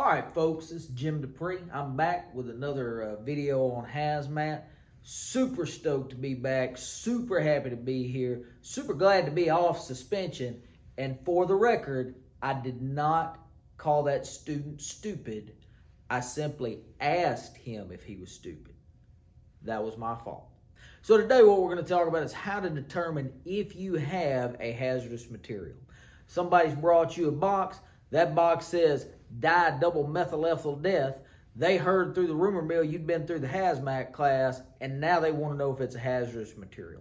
All right, folks, this is Jim Dupree. I'm back with another video on hazmat. Super stoked to be back. Super happy to be here. Super glad to be off suspension. And for the record, I did not call that student stupid. I simply asked him if he was stupid. That was my fault. So today what we're going to talk about is how to determine if you have a hazardous material. Somebody's brought you a box. That box says double methyl ethyl death. They heard through the rumor mill you'd been through the hazmat class, and now they want to know if it's a hazardous material.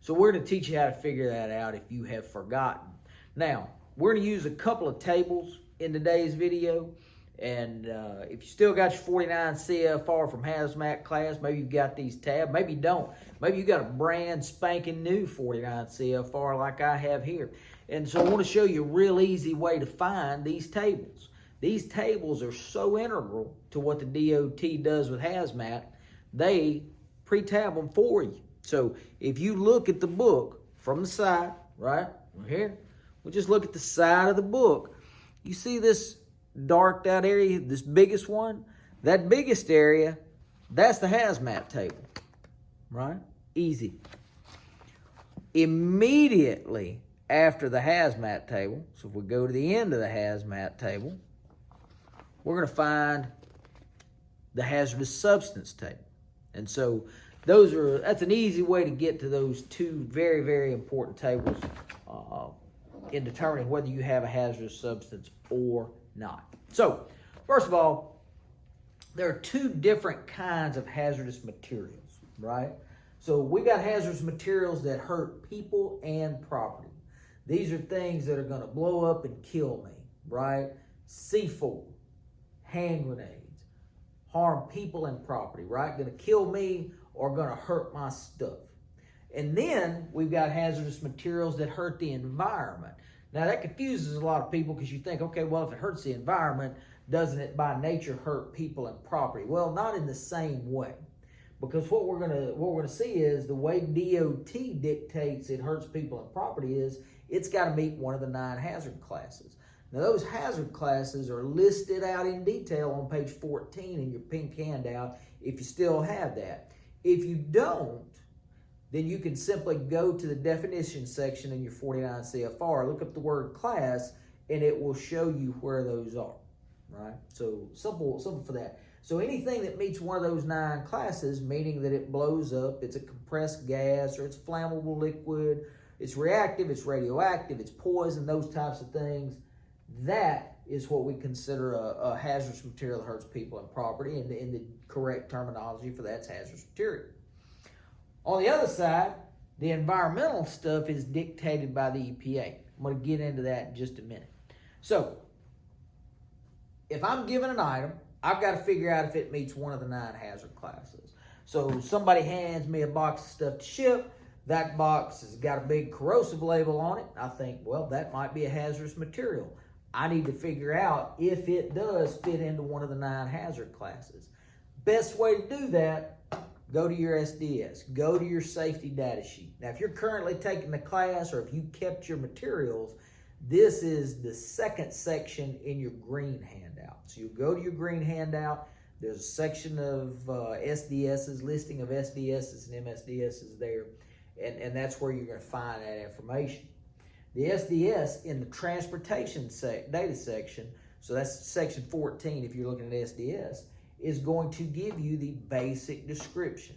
So we're going to teach you how to figure that out if you have forgotten. Now, we're going to use a couple of tables in today's video. And if you still got your 49 CFR from hazmat class, maybe you've got these tabs, maybe you don't. Maybe you got a brand spanking new 49 CFR like I have here. And so I want to show you a real easy way to find these tables. These tables are so integral to what the DOT does with hazmat, they pre-tab them for you. So if you look at the book from the side, right, here, we'll just look at the side of the book. You see this darked out area, this biggest one? That biggest area, that's the hazmat table, right? Easy. Immediately after the hazmat table, so if we go to the end of the hazmat table, we're going to find the hazardous substance table. And so that's an easy way to get to those two very, very important tables in determining whether you have a hazardous substance or not. So, first of all, there are two different kinds of hazardous materials, right? So we got hazardous materials that hurt people and property. These are things that are going to blow up and kill me, right? C4, hand grenades, harm people and property, right? Going to kill me or going to hurt my stuff. And then we've got hazardous materials that hurt the environment. Now that confuses a lot of people because you think, okay, well, if it hurts the environment, doesn't it by nature hurt people and property? Well, not in the same way. Because what we're gonna see is the way DOT dictates it hurts people and property is it's got to meet one of the 9 hazard classes. Now those hazard classes are listed out in detail on page 14 in your pink handout if you still have that. If you don't, then you can simply go to the definition section in your 49 CFR, look up the word class, and it will show you where those are, right? So simple for that. So anything that meets one of those 9 classes, meaning that it blows up, it's a compressed gas, or it's flammable liquid, it's reactive, it's radioactive, it's poison, those types of things, that is what we consider a hazardous material that hurts people and property, and the correct terminology for that's hazardous material. On the other side, the environmental stuff is dictated by the EPA. I'm going to get into that in just a minute. So, if I'm given an item, I've got to figure out if it meets one of the 9 hazard classes. So, somebody hands me a box of stuff to ship. That box has got a big corrosive label on it. I think, well, that might be a hazardous material. I need to figure out if it does fit into one of the 9 hazard classes. Best way to do that, go to your SDS, go to your safety data sheet. Now, if you're currently taking the class or if you kept your materials, this is the second section in your green handout. So you go to your green handout, there's a section of SDSs, listing of SDSs and MSDSs there, and that's where you're going to find that information. The SDS in the transportation data section, so that's section 14 if you're looking at SDS, is going to give you the basic description.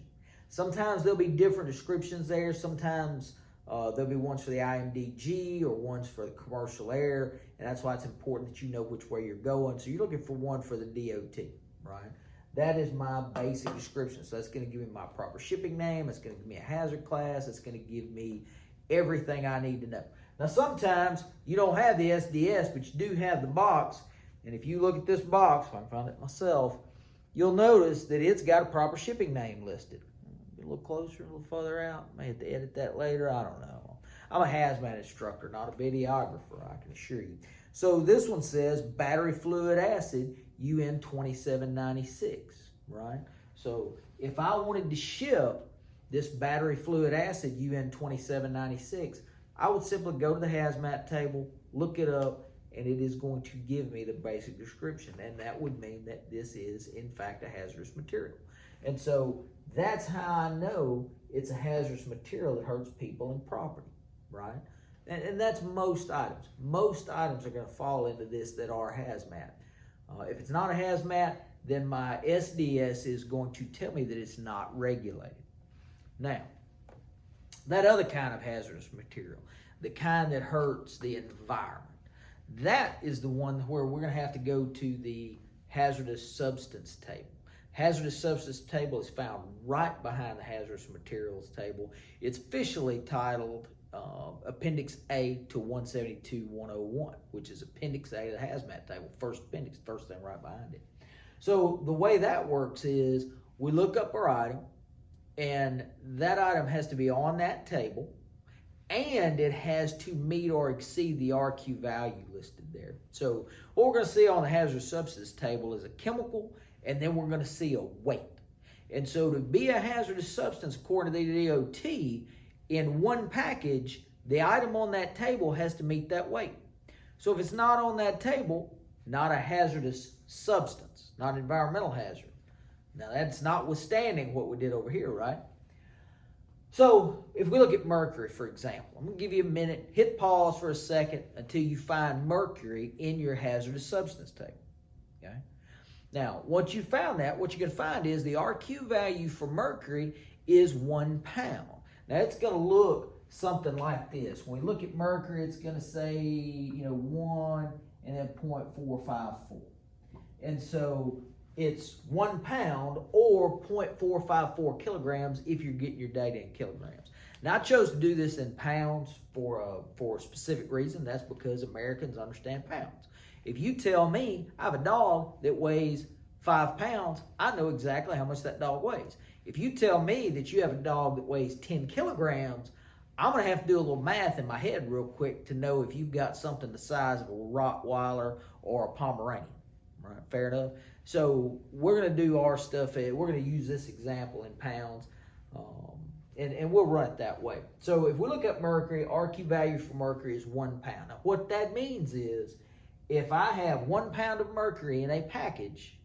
Sometimes there'll be different descriptions there. Sometimes there'll be ones for the IMDG or ones for the commercial air, and that's why it's important that you know which way you're going. So you're looking for one for the DOT, right? That is my basic description. So that's going to give me my proper shipping name. It's going to give me a hazard class. It's going to give me everything I need to know. Now sometimes you don't have the SDS, but you do have the box. And if you look at this box, if I can find it myself, you'll notice that it's got a proper shipping name listed. Get a little closer, a little further out. May have to edit that later. I don't know. I'm a hazmat instructor, not a videographer, I can assure you. So this one says battery fluid acid UN 2796, right? So if I wanted to ship this battery fluid acid UN 2796, I would simply go to the hazmat table, look it up, and it is going to give me the basic description, and that would mean that this is in fact a hazardous material. And so that's how I know it's a hazardous material that hurts people and property, right? And that's most items. Most items are going to fall into this that are hazmat. If it's not a hazmat, then my SDS is going to tell me that it's not regulated. Now, that other kind of hazardous material, the kind that hurts the environment, that is the one where we're going to have to go to the hazardous substance table. Hazardous substance table is found right behind the hazardous materials table. It's officially titled Appendix A to 172-101, which is Appendix A to the hazmat table, first appendix, first thing right behind it. So the way that works is we look up our item, and that item has to be on that table, and it has to meet or exceed the RQ value listed there. So what we're going to see on the hazardous substance table is a chemical, and then we're going to see a weight. And so to be a hazardous substance, according to the DOT, in one package, the item on that table has to meet that weight. So if it's not on that table, not a hazardous substance, not an environmental hazard. Now that's notwithstanding what we did over here, right? So if we look at mercury, for example, I'm going to give you a minute, hit pause for a second until you find mercury in your hazardous substance table, okay? Now, once you found that, what you're going to find is the RQ value for mercury is 1 pound. Now, it's going to look something like this. When we look at mercury, it's going to say, 1 and then 0.454. And so it's 1 pound or 0.454 kilograms if you're getting your data in kilograms. Now, I chose to do this in pounds for a specific reason. That's because Americans understand pounds. If you tell me I have a dog that weighs 5 pounds, I know exactly how much that dog weighs. If you tell me that you have a dog that weighs 10 kilograms, I'm going to have to do a little math in my head real quick to know if you've got something the size of a Rottweiler or a Pomeranian. Right? Fair enough? So we're going to do our stuff, we're going to use this example in pounds, and we'll run it that way. So if we look at mercury, RQ value for mercury is 1 pound. Now what that means is if I have 1 pound of mercury in a package,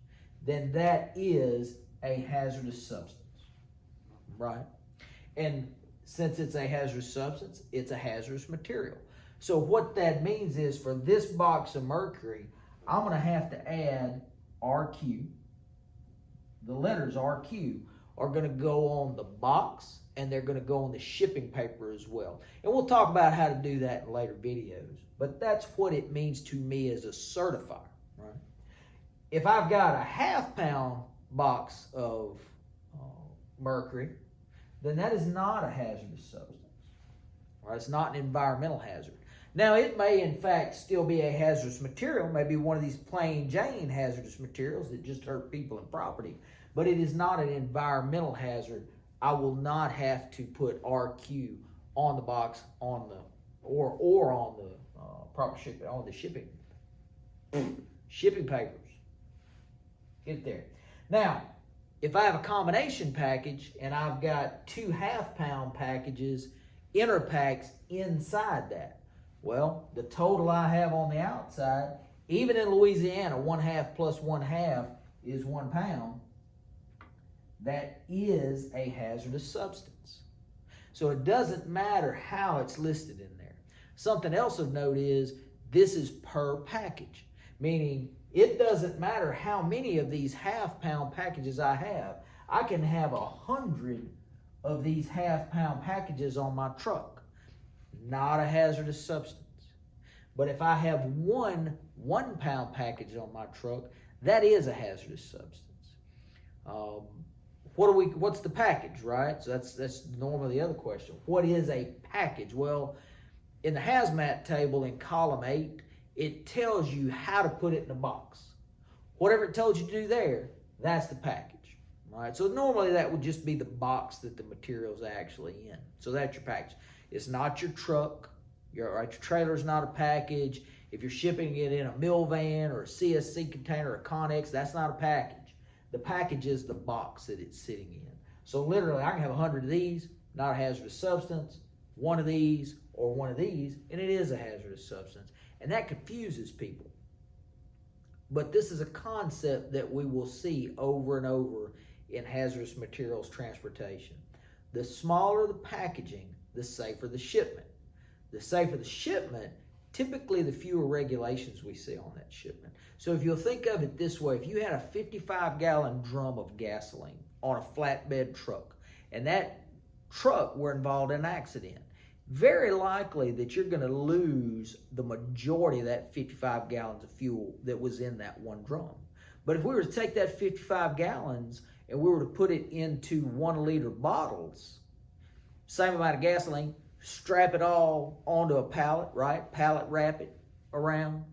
then that is a hazardous substance, right? And since it's a hazardous substance, it's a hazardous material. So what that means is for this box of mercury, I'm going to have to add RQ. The letters RQ are going to go on the box, and they're going to go on the shipping paper as well. And we'll talk about how to do that in later videos. But that's what it means to me as a certifier, right? If I've got a ½ pound box of mercury, then that is not a hazardous substance, right? It's not an environmental hazard. Now, it may, in fact, still be a hazardous material, maybe one of these plain Jane hazardous materials that just hurt people and property, but it is not an environmental hazard. I will not have to put RQ on the box on the or on the proper shipping, on the shipping papers. Get there. Now, if I have a combination package and I've got 2 ½ pound packages, inner packs inside that, well, the total I have on the outside, even in Louisiana, 1/2 plus 1/2 is 1 pound. That is a hazardous substance. So it doesn't matter how it's listed in there. Something else of note is this is per package, meaning it doesn't matter how many of these ½ pound packages I have. I can have 100 of these ½ pound packages on my truck. Not a hazardous substance. But if I have one 1 pound package on my truck, that is a hazardous substance. What's the package, right? So that's normally the other question. What is a package? Well, in the hazmat table in column 8, it tells you how to put it in a box. Whatever it told you to do there, that's the package, right? So normally that would just be the box that the material's actually in. So that's your package. It's not your truck. Your trailer's not a package. If you're shipping it in a mill van or a CSC container or a Connex, that's not a package. The package is the box that it's sitting in. So literally, I can have 100 of these, not a hazardous substance. one of these or one of these, and it is a hazardous substance. And that confuses people. But this is a concept that we will see over and over in hazardous materials transportation. The smaller the packaging, the safer the shipment. The safer the shipment, typically the fewer regulations we see on that shipment. So if you'll think of it this way, if you had a 55-gallon drum of gasoline on a flatbed truck, and that truck were involved in an accident, very likely that you're going to lose the majority of that 55 gallons of fuel that was in that one drum. But if we were to take that 55 gallons and we were to put it into 1 liter bottles, same amount of gasoline, strap it all onto a pallet, right? Pallet wrap it around,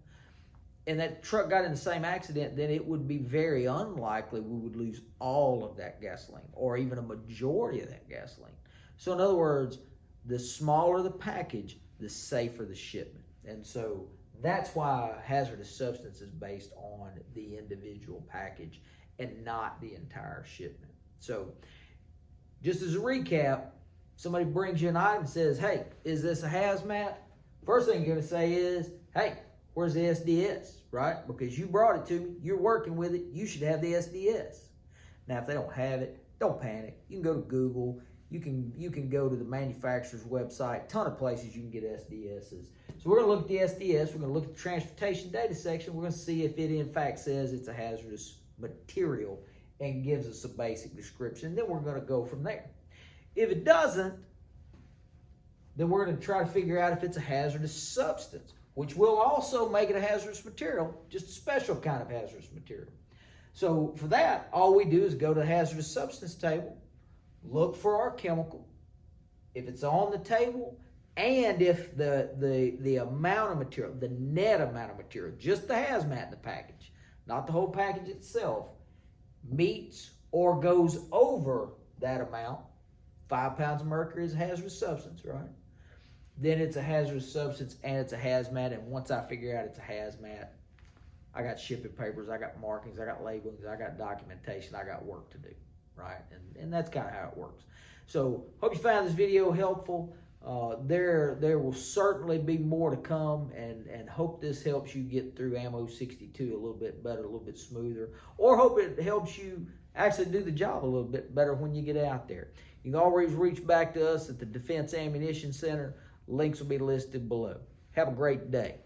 and that truck got in the same accident, then it would be very unlikely we would lose all of that gasoline or even a majority of that gasoline. So in other words, the smaller the package, the safer the shipment. And so that's why hazardous substance is based on the individual package and not the entire shipment. So just as a recap, somebody brings you an item and says, hey, is this a hazmat? First thing you're going to say is, hey, where's the SDS, right? Because you brought it to me, you're working with it, you should have the SDS. Now, if they don't have it, don't panic. You can go to Google. You can go to the manufacturer's website, ton of places you can get SDSs. So we're going to look at the SDS, we're going to look at the transportation data section, we're going to see if it in fact says it's a hazardous material and gives us a basic description. Then we're going to go from there. If it doesn't, then we're going to try to figure out if it's a hazardous substance, which will also make it a hazardous material, just a special kind of hazardous material. So for that, all we do is go to the hazardous substance table, look for our chemical. If it's on the table, and if the amount of material, the net amount of material, just the hazmat in the package, not the whole package itself, meets or goes over that amount, 5 pounds of mercury is a hazardous substance, right? Then it's a hazardous substance and it's a hazmat. And once I figure out it's a hazmat, I got shipping papers, I got markings, I got labelings, I got documentation, I got work to do, right? And that's kind of how it works. So hope you found this video helpful. There will certainly be more to come, and hope this helps you get through Ammo 62 a little bit better, a little bit smoother, or hope it helps you actually do the job a little bit better when you get out there. You can always reach back to us at the Defense Ammunition Center. Links will be listed below. Have a great day.